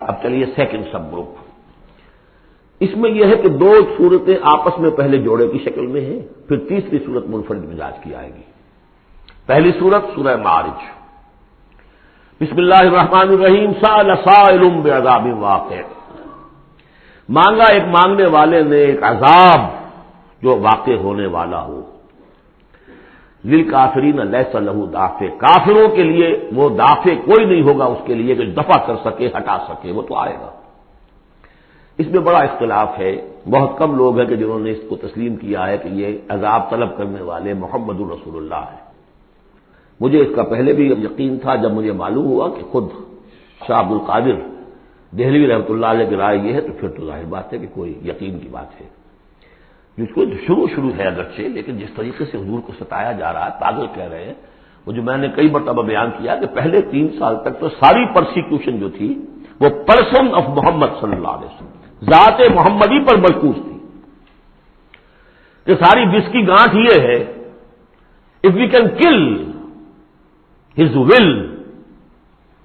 اب چلیے second sub group. اس میں یہ ہے کہ دو صورتیں آپس میں پہلے جوڑے کی شکل میں ہیں، پھر تیسری صورت منفرد مزاج کی آئے گی. پہلی صورت سورہ معارج. بسم اللہ الرحمن الرحیم. سأل سائل بعذاب واقع. مانگا ایک مانگنے والے نے ایک عذاب جو واقع ہونے والا ہو. للکافرین لیس لہ دافع. کافروں کے لیے وہ دافع کوئی نہیں ہوگا اس کے لیے کہ دفع کر سکے، ہٹا سکے، وہ تو آئے گا. اس میں بڑا اختلاف ہے. بہت کم لوگ ہیں کہ جنہوں نے اس کو تسلیم کیا ہے کہ یہ عذاب طلب کرنے والے محمد رسول اللہ ہیں. مجھے اس کا پہلے بھی یقین تھا جب مجھے معلوم ہوا کہ خود شاہ عبد القادر دہلوی رحمۃ اللہ علیہ کی رائے یہ ہے تو پھر تو ظاہر بات ہے کہ کوئی یقین کی بات ہے. جس کو شروع ہے اگرچہ، لیکن جس طریقے سے حضور کو ستایا جا رہا ہے، پاگل کہہ رہے ہیں. وہ جو میں نے کئی مرتبہ بیان کیا کہ پہلے 3 سال تک تو ساری پرسیکیوشن جو تھی وہ پرسن آف محمد صلی اللہ علیہ وسلم، ذات محمدی پر مرکوز تھی. کہ ساری بس کی گانٹھ یہ ہے if we can kill his will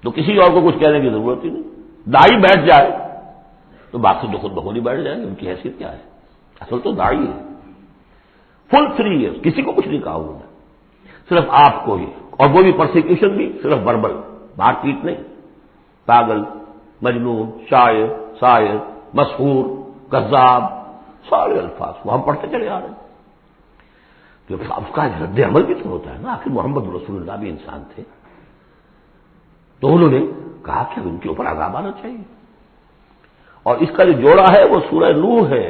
تو کسی اور کو کچھ کہنے کی ضرورت ہی نہیں. دائی بیٹھ جائے تو باقی تو خود بخود ہی بیٹھ جائیں گے. ان کی حیثیت کیا ہے؟ اصل تو دائی ہے. فل 3 ایئرس کسی کو کچھ نہیں کہا انہوں نے، صرف آپ کو ہی. اور وہ بھی پرسیکیوشن بھی صرف وربل، مار پیٹ نہیں. پاگل، مجنون، شاعر، شاعر، مسحور، کذاب، سارے الفاظ وہ ہم پڑھتے چلے آ رہے ہیں. تو اس کا رد عمل بھی تو ہوتا ہے نا. آخر محمد رسول اللہ بھی انسان تھے. تو انہوں نے کہا کہ ان کے اوپر عذاب آنا چاہیے. اور اس کا جو جوڑا ہے وہ سورہ نوح ہے.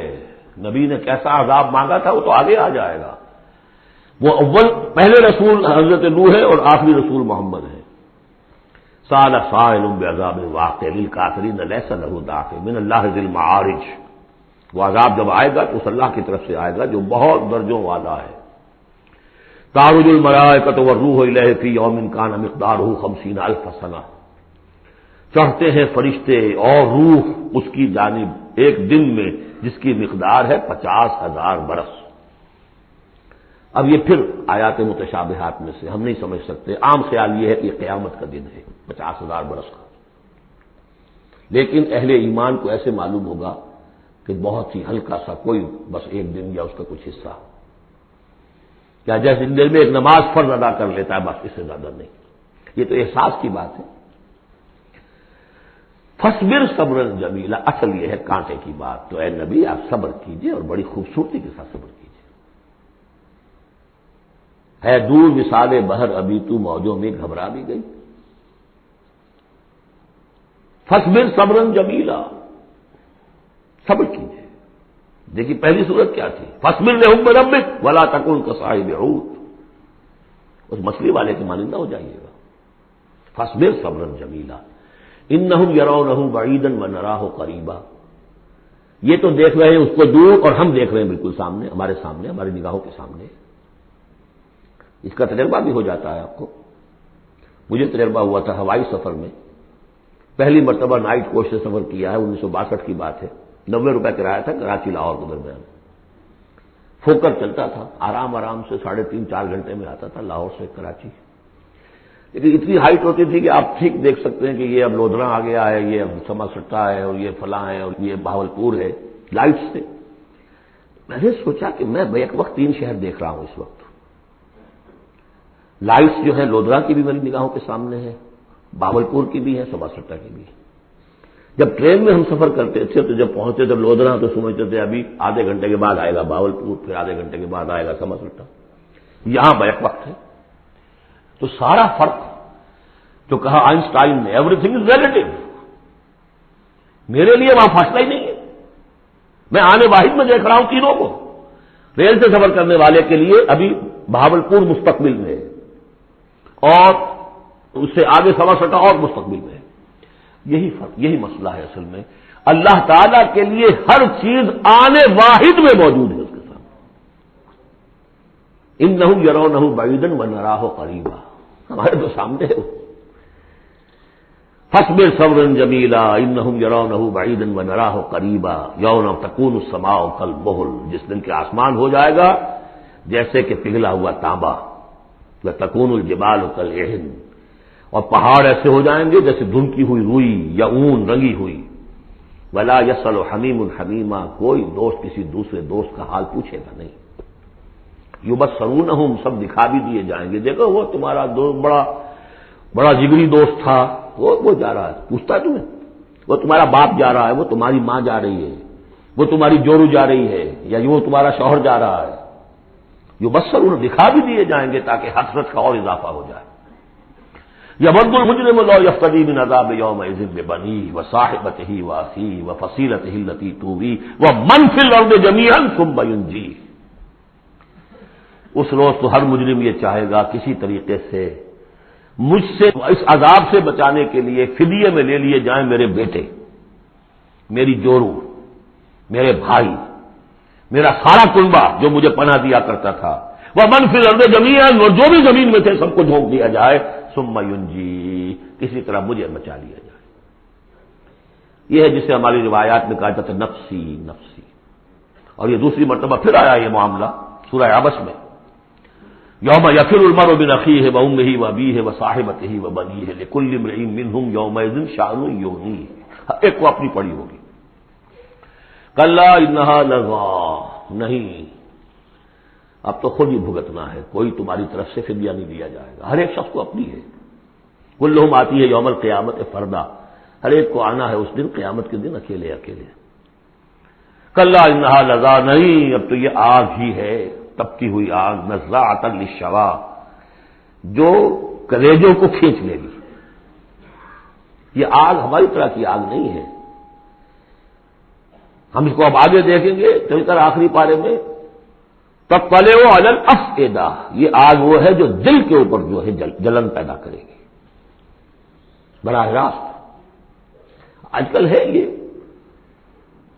نبی نے کیسا عذاب مانگا تھا وہ تو آگے آ جائے گا. وہ پہلے رسول حضرت نوح ہے اور آخری رسول محمد ہے. سأل سائل بعذاب واقع للکافرین لیس لہ دافع من اللہ ذی المعارج. وہ عذاب جب آئے گا تو اس اللہ کی طرف سے آئے گا جو بہت درجوں والا ہے. تعرج الملائکۃ والروح الیہ فی یوم کان مقدارہ 50,000 سنہ. چڑھتے ہیں فرشتے اور روح اس کی جانب ایک دن میں جس کی مقدار ہے 50,000 برس. اب یہ پھر آیات متشابہات میں سے ہم نہیں سمجھ سکتے. عام خیال یہ ہے کہ یہ قیامت کا دن ہے 50,000 برس کا. لیکن اہل ایمان کو ایسے معلوم ہوگا کہ بہت ہی ہلکا سا کوئی بس ایک دن یا اس کا کچھ حصہ، کیا جیسے دن میں ایک نماز فرض ادا کر لیتا ہے بس، اس سے زیادہ نہیں. یہ تو احساس کی بات ہے. فصبر صبرا جمیلا. اصل یہ ہے کانٹے کی بات. تو اے نبی آپ صبر کیجئے اور بڑی خوبصورتی کے ساتھ صبر کیجئے. ہے دور وصال بہر ابھی تو موجوں میں گھبرا بھی گئی. فصبر صبرا جمیلا. صبر کیجئے. دیکھیے پہلی صورت کیا تھی؟ فصبر لحکم ربک ولا تکن کصاحب حوت. اس مچھلی والے کے مانندہ ہو جائیے گا. فصبر صبرا جمیلا. انہم یرونہ بعیدا ونراہ قریبا. یہ تو دیکھ رہے ہیں اس کو دور اور ہم دیکھ رہے ہیں بالکل سامنے، ہمارے سامنے، ہماری نگاہوں کے سامنے. اس کا تجربہ بھی ہو جاتا ہے آپ کو. مجھے تجربہ ہوا تھا ہوائی سفر میں. پہلی مرتبہ نائٹ کوچ سے سفر کیا ہے، 1962 کی بات ہے. 90 روپے کرایہ تھا کراچی لاہور کے درمیان. فوکر چلتا تھا آرام سے 3.5-4 گھنٹے میں آتا تھا لاہور سے کراچی. لیکن اتنی ہائٹ ہوتی تھی کہ آپ ٹھیک دیکھ سکتے ہیں کہ یہ اب لودھرا آ گیا ہے، یہ اب سما سٹا ہے، اور یہ فلاں ہے، اور یہ بہاولپور ہے. لائٹ سے میں نے سوچا کہ میں ایک وقت 3 شہر دیکھ رہا ہوں اس وقت. لائٹس جو ہے لودھرا کی بھی میری نگاہوں کے سامنے ہے، بہاولپور کی بھی ہے، سما سٹا کی بھی ہے. جب ٹرین میں ہم سفر کرتے تھے تو جب پہنچتے تھے لودھرا تو سمجھتے تھے ابھی آدھے گھنٹے کے بعد آئے گا بہاولپور، پھر آدھے گھنٹے کے بعد آئے گا سما سٹا. یہاں بیک وقت ہے. تو سارا فرق جو کہا آئنسٹائن نے ایوری تھنگ از ریلیٹو، میرے لیے وہاں فاصلہ ہی نہیں ہے. میں آنے واحد میں دیکھ رہا ہوں تینوں کو. ریل سے سفر کرنے والے کے لیے ابھی بہاولپور مستقبل میں ہے اور اس سے آگے سما سٹا اور مستقبل میں ہے. یہی فرق، یہی مسئلہ ہے اصل میں. اللہ تعالیٰ کے لیے ہر چیز آنے واحد میں موجود ہے اس کے سامنے. انہم یرونہ بعیدا ونراہ قریبا. ہمارے تو سامنے ہے. فصبر صبرا جمیلا انہم یرونہ بعیدا ونراہ قریبا یوم تکون السماء کالمہل. جس دن کے آسمان ہو جائے گا جیسے کہ پگھلا ہوا تانبا. وتکون الجبال کالعہن. اور پہاڑ ایسے ہو جائیں گے جیسے دھنکی ہوئی روئی یا اون رنگی ہوئی. ولا یسأل حمیم حمیما، کوئی دوست کسی دوسرے دوست کا حال پوچھے گا نہیں. یبصرونہم، سب دکھا بھی دیے جائیں گے، دیکھو وہ تمہارا دوست بڑا جگری دوست تھا، وہ جا رہا ہے، پوچھتا ہے تمہیں؟ وہ تمہارا باپ جا رہا ہے، وہ تمہاری ماں جا رہی ہے، وہ تمہاری جورو جا رہی ہے، یا وہ تمہارا شوہر جا رہا ہے. یبصرون، دکھا بھی دیے جائیں گے تاکہ حسرت کا اور اضافہ ہو جائے. یود المجرم لو یفتدی من عذاب یومئذ ببنیہ وصاحبتہ واخیہ وفصیلتہ التی تؤویہ ومن فی الارض جمیعا ثم ینجیہ. اس روز تو ہر مجرم یہ چاہے گا کسی طریقے سے مجھ سے اس عذاب سے بچانے کے لیے فدیے میں لے لیے جائیں میرے بیٹے، میری جورو، میرے بھائی، میرا سارا کنبہ جو مجھے پناہ دیا کرتا تھا. وہ من فی الارض جمیعا، اور جو بھی زمین میں تھے سب کو جھونک دیا جائے. ثم ینجی، کسی طرح مجھے بچا لیا جائے. یہ ہے جسے ہماری روایات میں کہا جاتا ہے نفسی نفسی. اور یہ دوسری مرتبہ پھر آیا یہ معاملہ سورہ عبس میں. یوم یفر المرء من اخیہ وامہ وابیہ وصاحبتہ وبنیہ لکل امرئ منہم یومئذ شأن یغنیہ. ایک کو اپنی پڑی ہوگی. کلا انہا لظیٰ، نہیں، اب تو خود ہی بھگتنا ہے، کوئی تمہاری طرف سے فدیہ نہیں دیا جائے گا. ہر ایک شخص کو اپنی ہے. کلہم آتی ہے یوم القیامت فردا، ہر ایک کو آنا ہے اس دن، قیامت کے دن اکیلے اکیلے. کلا انہا لظیٰ، نہیں، اب تو یہ آگ ہی ہے، تپتی ہوئی آگ، نزاعۃ للشویٰ، جو کلیجوں کو کھینچ لے گی. یہ آگ ہماری طرح کی آگ نہیں ہے. ہم اس کو اب آگے دیکھیں گے چل کر آخری پارے میں. تطلع علی الافئدہ، یہ آگ وہ ہے جو دل کے اوپر جو ہے جلن پیدا کرے گی براہ راست. آج کل ہے یہ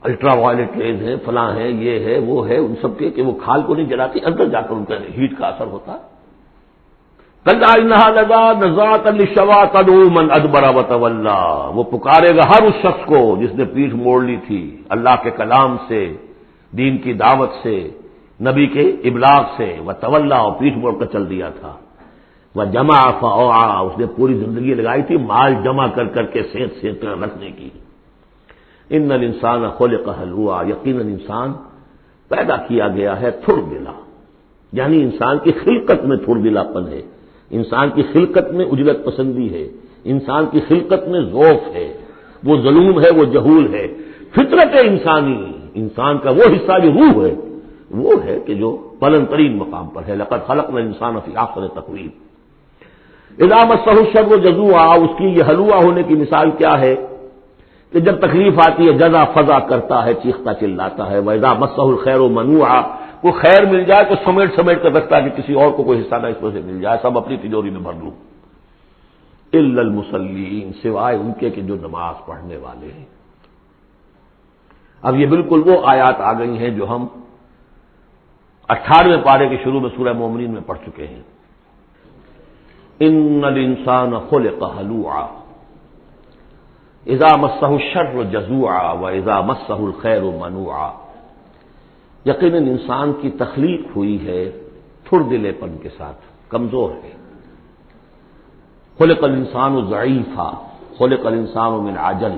الٹرا وائلٹ ریز ہیں، فلاں ہیں، یہ ہے وہ ہے، ان سب کے کہ وہ کھال کو نہیں جلاتی، اندر جا کر ان کا ہیٹ کا اثر ہوتا ہے. کلا انہا لظیٰ نزاعۃ للشویٰ تدعو من ادبر وتولی، وہ پکارے گا ہر اس شخص کو جس نے پیٹھ موڑ لی تھی اللہ کے کلام سے، دین کی دعوت سے، نبی کے ابلاغ سے، وتولی، اور پیٹھ موڑ کر چل دیا تھا. وجمع فاوعی، اس نے پوری زندگی لگائی تھی مال جمع کر کر کے سینت کر رکھنے کی. ان الانسان خلق ہلوعا، یقیناً انسان پیدا کیا گیا ہے تھر دلا، یعنی انسان کی خلقت میں تھر دلاپن ہے، انسان کی خلقت میں اجلت پسندی ہے، انسان کی خلقت میں ذوف ہے، وہ ظلوم ہے، وہ جہول ہے. فطرت انسانی، انسان کا وہ حصہ جو روح ہے وہ ہے کہ جو بلند ترین مقام پر ہے. لقد خلقنا الانسان فی احسن تقویم. اذا مسہ الشر جزوعا، اس کی یہ ہلوا ہونے کی مثال کیا ہے کہ جب تکلیف آتی ہے جزا فضا کرتا ہے، چیختا چلاتا ہے. وَإِذَا مَسَّهُ الْخَيْرُ مَنُوعًا، کو خیر مل جائے تو سمیٹ کر رکھتا ہے کہ کسی اور کو کوئی حصہ نہ اس میں سے مل جائے، سب اپنی تجوری میں بھر لوں. إِلَّا الْمُصَلِّينَ، سوائے ان کے کہ جو نماز پڑھنے والے ہیں. اب یہ بالکل وہ آیات آ گئی ہیں جو ہم 18ویں پارے کے شروع میں سورہ مومنین میں پڑھ چکے ہیں. ان الانسان خلق ہلوعا اذا مسہ الشر جزوعا واذا مسہ الخیر منوعا. یقیناً انسان کی تخلیق ہوئی ہے تھر دلے پن کے ساتھ، کمزور ہے. خلق الانسان ضعیفا خلق الانسان من عجل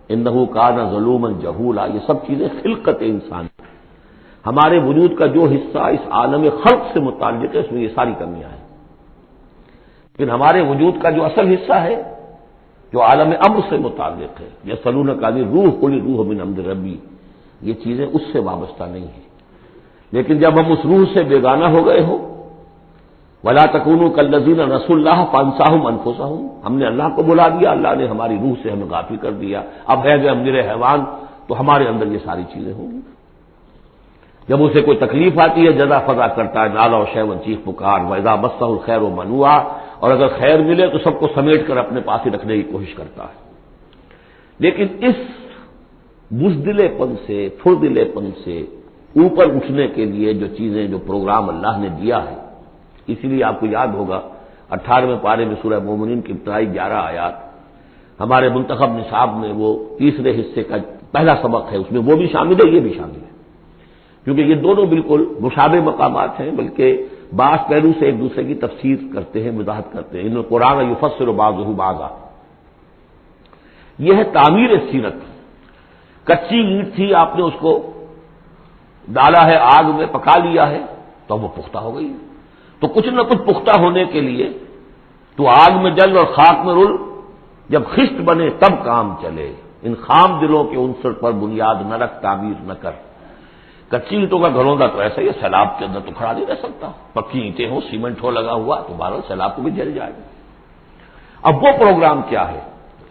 انہ کان ظلوما جہولا. یہ سب چیزیں خلقت انسان، ہمارے وجود کا جو حصہ اس عالم خلق سے متعلق ہے اس میں یہ ساری کمیاں ہیں. لیکن ہمارے وجود کا جو اصل حصہ ہے جو عالم امر سے متعلق ہے، یسألونک عن الروح قل الروح من امر ربی، یہ چیزیں اس سے وابستہ نہیں ہیں. لیکن جب ہم اس روح سے بیگانہ ہو گئے ہو، ولا تکونوا کالذین نسوا اللہ فانساہم انفسہم، ہم نے اللہ کو بلا دیا، اللہ نے ہماری روح سے ہمیں غافل کر دیا، اب ہے گئے ہم نرے حیوان، تو ہمارے اندر یہ ساری چیزیں ہوں گی. جب اسے کوئی تکلیف آتی ہے جزا فضا کرتا ہے، نالا و شیون، چیخ پکار. وَإِذَا مَسَّهُ الْخَيْرُ مَنُوعًا، اور اگر خیر ملے تو سب کو سمیٹ کر اپنے پاس ہی رکھنے کی کوشش کرتا ہے. لیکن اس بزدلے پن سے، پھردلے پن سے اوپر اٹھنے کے لیے جو چیزیں، جو پروگرام اللہ نے دیا ہے، اسی لیے آپ کو یاد ہوگا 18ویں پارے میں سورہ مومنین کی ابتدائی 11 آیات ہمارے منتخب نصاب میں وہ تیسرے حصے کا پہلا سبق ہے، اس میں وہ بھی شامل ہے، یہ بھی شامل ہے، کیونکہ یہ دونوں بالکل مشابہ مقامات ہیں، بلکہ بعض پہلو سے ایک دوسرے کی تفسیر کرتے ہیں، وضاحت کرتے ہیں. ان القرآن یفسر بعضہ بعضا. یہ ہے تعمیر سیرت. کچی اینٹ تھی، آپ نے اس کو ڈالا ہے آگ میں، پکا لیا ہے تو وہ پختہ ہو گئی. تو کچھ نہ کچھ پختہ ہونے کے لیے تو آگ میں جل اور خاک میں رل، جب خشت بنے تب کام چلے. ان خام دلوں کے عنصر پر بنیاد نہ رکھ، تعمیر نہ کر. کچی اینٹوں کا گھروندا تو ایسا ہی ہے، سیلاب کے اندر تو کھڑا نہیں رہ سکتا. پکی اینٹیں ہوں، سیمنٹ ہو لگا ہوا تو بہرحال سیلاب کو بھی جل جائے گا. اب وہ پروگرام کیا ہے؟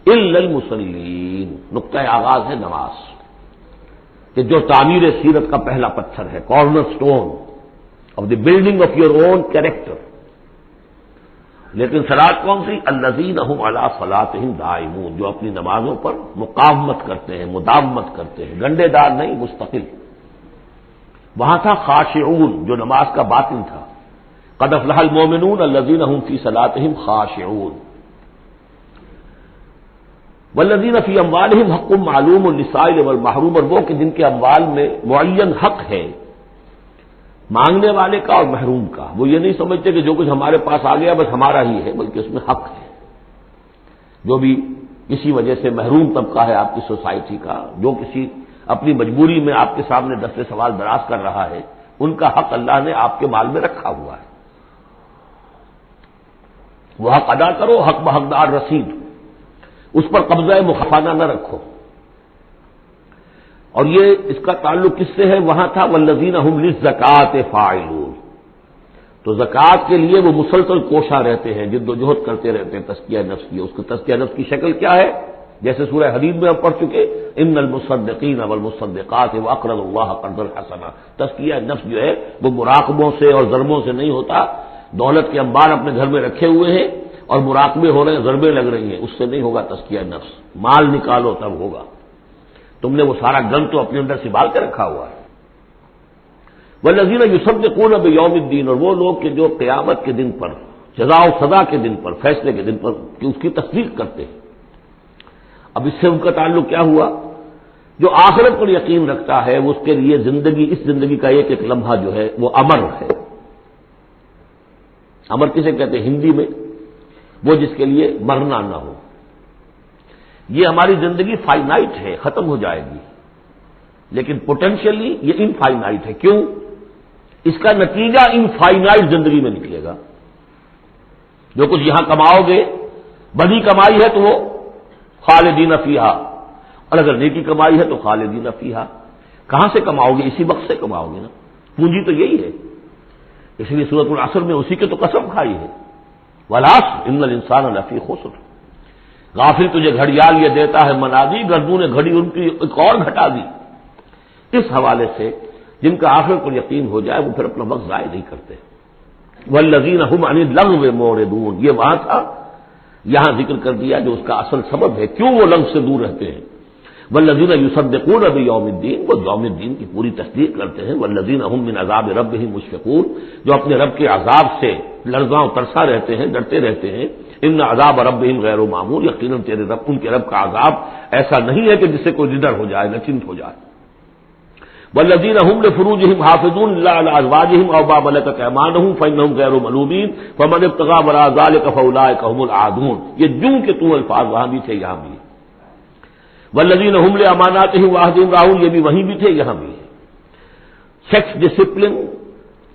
الا المصلین. نقطہ آغاز ہے نماز، کہ جو تعمیر سیرت کا پہلا پتھر ہے، corner stone of the building of your own character. لیکن صلاۃ کون سی؟ الذین هم علی صلاتهم دائمون. جو اپنی نمازوں پر مقاومت کرتے ہیں، مداومت کرتے ہیں، گنڈے دار نہیں، مستقل. وہاں تھا خاشعون، جو نماز کا باطن تھا. قد افلح المؤمنون الذین هم فی صلاتهم خاشعون. والذین فی اموالہم حق معلوم للسائل والمحروم. اور وہ کہ جن کے اموال میں معین حق ہے، مانگنے والے کا اور محروم کا. وہ یہ نہیں سمجھتے کہ جو کچھ ہمارے پاس آ گیا بس ہمارا ہی ہے، بلکہ اس میں حق ہے. جو بھی کسی وجہ سے محروم طبقہ ہے آپ کی سوسائٹی کا، جو کسی اپنی مجبوری میں آپ کے سامنے دستے سوال دراز کر رہا ہے، ان کا حق اللہ نے آپ کے مال میں رکھا ہوا ہے. وہ حق ادا کرو، حق بحقدار رسید. اس پر قبضہ مخفانہ نہ رکھو. اور یہ اس کا تعلق کس سے ہے؟ وہاں تھا والذین هم للزکاۃ فاعلون. تو زکوٰۃ کے لیے وہ مسلسل کوشاں رہتے ہیں، جد و جہد کرتے رہتے ہیں تزکیہ نفس کی. اس کا تزکیہ نفس کی شکل کیا ہے؟ جیسے سورہ حدید میں ہم پڑھ چکے، ان المصدقین والمصدقات واقرضوا اللہ قرضا حسنا. تزکیہ نفس جو ہے وہ مراقبوں سے اور ضربوں سے نہیں ہوتا. دولت کے انبار اپنے گھر میں رکھے ہوئے ہیں اور مراقبے ہو رہے ہیں، ضربیں لگ رہی ہیں، اس سے نہیں ہوگا تزکیہ نفس. مال نکالو تب ہوگا. تم نے وہ سارا گن تو اپنے اندر سنبھال کے رکھا ہوا ہے. والذین یصدقون بیوم الدین. اور وہ لوگ کہ جو قیامت کے دن پر، جزا و سزا کے دن پر، فیصلے کے دن پر کہ اس کی تصدیق کرتے ہیں. اب اس سے ان کا تعلق کیا ہوا؟ جو آخرت پر یقین رکھتا ہے وہ اس کے لیے زندگی، اس زندگی کا ایک ایک لمحہ جو ہے وہ امر ہے. امر کسے کہتے ہیں ہندی میں؟ وہ جس کے لیے مرنا نہ ہو. یہ ہماری زندگی فائنائٹ ہے، ختم ہو جائے گی، لیکن پوٹینشیلی یہ انفائنائٹ ہے. کیوں؟ اس کا نتیجہ انفائنائٹ زندگی میں نکلے گا. جو کچھ یہاں کماؤ گے، بڑی کمائی ہے تو وہ خالدین فیہا، اور اگر نیکی کمائی ہے تو خالدین فیہا. کہاں سے کماؤ گے؟ اسی وقت سے کماؤ گے نا. پونجی تو یہی ہے. اس لیے سورۃ العصر میں اسی کے تو قسم کھائی ہے، والعصر ان الانسان لفی خسر. غافل تجھے گھڑیال یہ دیتا ہے منادی، گردوں نے گھڑی ان کی ایک اور گھٹا دی. اس حوالے سے جن کا آخرت پر یقین ہو جائے وہ پھر اپنا وقت ضائع نہیں کرتے. والذین هم عن اللغو معرضون. یہ وہاں تھا، یہاں ذکر کر دیا جو اس کا اصل سبب ہے کیوں وہ لغو سے دور رہتے ہیں. والذین یصدقون بیوم الدین. وہ یوم الدین کی پوری تصدیق کرتے ہیں. والذین هم من عذاب ربهم مشفقون. جو اپنے رب کے عذاب سے لرزاں و ترسا رہتے ہیں، ڈرتے رہتے ہیں. ان عذاب ربهم غیر معمول. یقیناً تیرے رب، ان کے رب کا عذاب ایسا نہیں ہے کہ جس سے کوئی ڈر ہو جائے، نچنت ہو جائے. والذین هم لفروجهم حافظون الا على ازواجهم او ما ملكت ايمانهم فانهم غیر ملومین فمن ابتغى وراء ذلك فاولئك هم العادون. یہ جو کہ تو الفاظ وہاں بھی تھے یہاں بھی. والذین هم لاماناتهم وعهدهم راعون. یہ بھی وہیں بھی تھے یہاں بھی. سیکس ڈسپلن،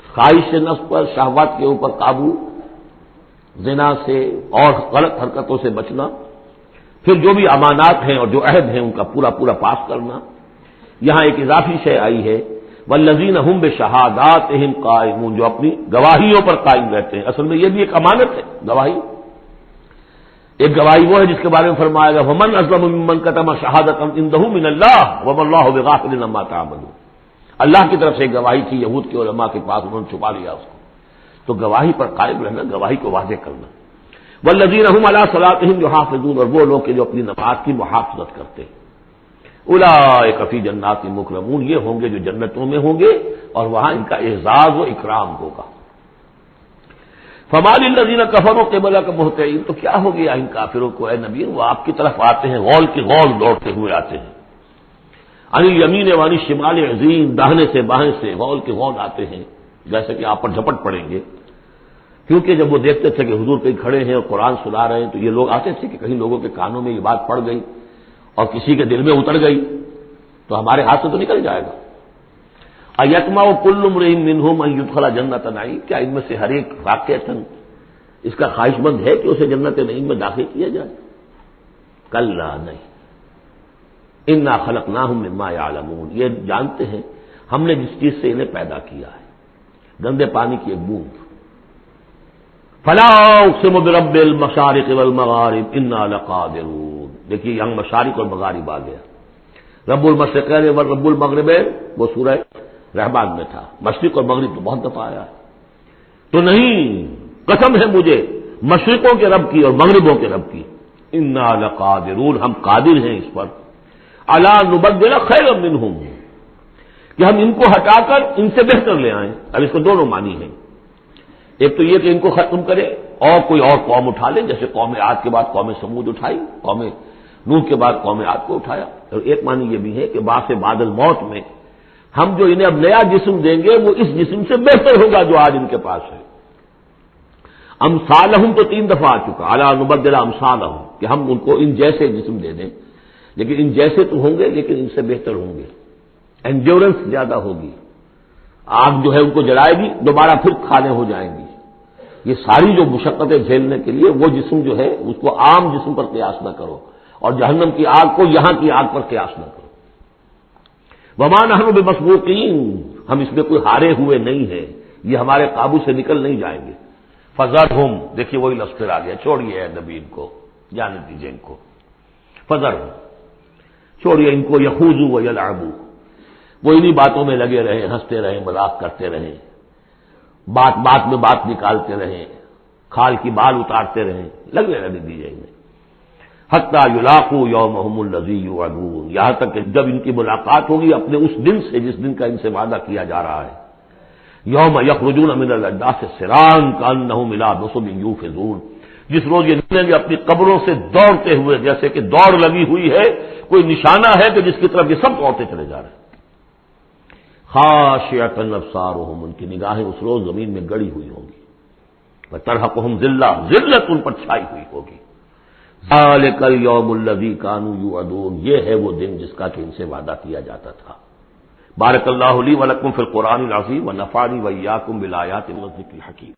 خواہش نفس پر، شہوات کے اوپر قابو، زنا سے اور غلط حرکتوں سے بچنا، پھر جو بھی امانات ہیں اور جو عہد ہیں ان کا پورا پورا پاس کرنا. یہاں ایک اضافی شے آئی ہے، والذین هم بشہاداتہم قائمون. جو اپنی گواہیوں پر قائم رہتے ہیں. اصل میں یہ بھی ایک امانت ہے گواہی. ایک گواہی وہ ہے جس کے بارے میں فرمایا گیا ومن اظلم ممن کتم شہادۃ عنده من اللہ وما اللہ بغافل عما تعملون. اللہ کی طرف سے ایک گواہی تھی یہود کے علماء کے پاس، انہوں نے چھپا لیا اس کو. تو گواہی پر قائم رہنا، گواہی کو واضح کرنا. والذین هم علی صلاتهم یحافظون. اور وہ لوگ کہ جو اپنی نماز کی محافظت کرتے ہیں. اولئک فی جنات مکرمون. یہ ہوں گے جو جنتوں میں ہوں گے اور وہاں ان کا اعزاز و اکرام ہوگا. فما للذین کفروا قبلک مہطعین. تو کیا ہو گیا ان کافروں کو اے نبی؟ وہ آپ کی طرف آتے ہیں، غول کی غول دوڑتے ہوئے آتے ہیں. عن الیمین وعن الشمال عزین. داہنے سے بائیں سے غول کے غول آتے ہیں. جیسے کہ آپ پر جھپٹ پڑیں گے، کیونکہ جب وہ دیکھتے تھے کہ حضور کہیں کھڑے ہیں اور قرآن سنا رہے ہیں تو یہ لوگ آتے تھے کہ کہیں لوگوں کے کانوں میں یہ بات پڑ گئی اور کسی کے دل میں اتر گئی تو ہمارے ہاتھ سے تو نکل جائے گا۔ ایتما کل امرئ منہم ان یدخل جنت نعیم، کیا ان میں سے ہر ایک واقعتاً اس کا خواہش مند ہے کہ اسے جنت نعیم میں داخل کیا جائے؟ کلا نہیں، انا خلقناہم مما یعلمون، یہ جانتے ہیں ہم نے جس چیز سے انہیں پیدا کیا ہے، گندے پانی کی ایک بوند۔ فلا اقسم برب المشارق والمغارب انا لقادرون، دیکھیے یہاں مشارق اور مغارب آ گیا۔ رب المشرقین و رب المغربین وہ سورہ رحمان میں تھا، مشرق اور مغرب تو بہت دفعہ آیا ہے۔ تو نہیں، قسم ہے مجھے مشرقوں کے رب کی اور مغربوں کے رب کی، انا لقادرون، ہم قادر ہیں اس پر، الا نبدل خیرا منہم، کہ ہم ان کو ہٹا کر ان سے بہتر لے آئیں۔ اب اس کو دونوں معنی ہیں، ایک تو یہ کہ ان کو ختم کرے اور کوئی اور قوم اٹھا لے، جیسے قوم عاد کے بعد قوم سمود اٹھائی، قوم نوح کے بعد قوم عاد کو اٹھایا۔ اور ایک معنی یہ بھی ہے کہ بعد بعد الموت میں ہم جو انہیں اب نیا جسم دیں گے وہ اس جسم سے بہتر ہوگا جو آج ان کے پاس ہے۔ امثالہم تو 3 دفعہ آ چکا، الا نبدل امثالہم، کہ ہم ان کو ان جیسے جسم دے دیں، لیکن ان جیسے تو ہوں گے لیکن ان سے بہتر ہوں گے، انڈیورنس زیادہ ہوگی، آگ جو ہے ان کو جلائے گی دوبارہ پھر کھانے ہو جائیں گی۔ یہ ساری جو مشقتیں جھیلنے کے لیے وہ جسم جو ہے اس کو عام جسم پر قیاس نہ کرو، اور جہنم کی آگ کو یہاں کی آگ پر قیاس نہ کرو۔ وما نحن بمسبوقین، ہم اس میں کوئی ہارے ہوئے نہیں ہیں، یہ ہمارے قابو سے نکل نہیں جائیں گے۔ فذرہم، دیکھیے وہی لفظ پھر آ گیا، چھوڑیے اے نبی ان کو، جانے دیجیے ان کو، فذرہم، چھوڑیے ان کو، یخوضوا ویلعبوا، وہ انہی باتوں میں لگے رہے، ہنستے رہے، مذاق کرتے رہے، بات بات میں بات نکالتے رہیں، کھال کی بال اتارتے رہیں، لگنے رہنے دیجیے انہیں، حتی یلاقوا یومہم الذی یوعدون، یہاں تک کہ جب ان کی ملاقات ہوگی اپنے اس دن سے جس دن کا ان سے وعدہ کیا جا رہا ہے۔ یوم یخرجون من الاجداث سراعا کانہم الی نصب یوفضون، جس روز یہ نکلیں گے اپنی قبروں سے دوڑتے ہوئے، جیسے کہ دوڑ لگی ہوئی ہے، کوئی نشانہ ہے کہ جس کی طرف یہ سب دوڑتے چلے جا رہے ہیں۔ خاشعۃ ابصارہم، ان کی نگاہیں اس روز زمین میں گڑی ہوئی ہوں گی، وترہقہم ذلہ، ذلت ان پر چھائی ہوئی ہوگی۔ ذالک الیوم الذی کانوا یوعدون، یہ ہے وہ دن جس کا کہ ان سے وعدہ کیا جاتا تھا۔ بارک اللہ لی ولکم فی القرآن العظیم ونفعنی وإیاکم بالآیات والذکر الحکیم۔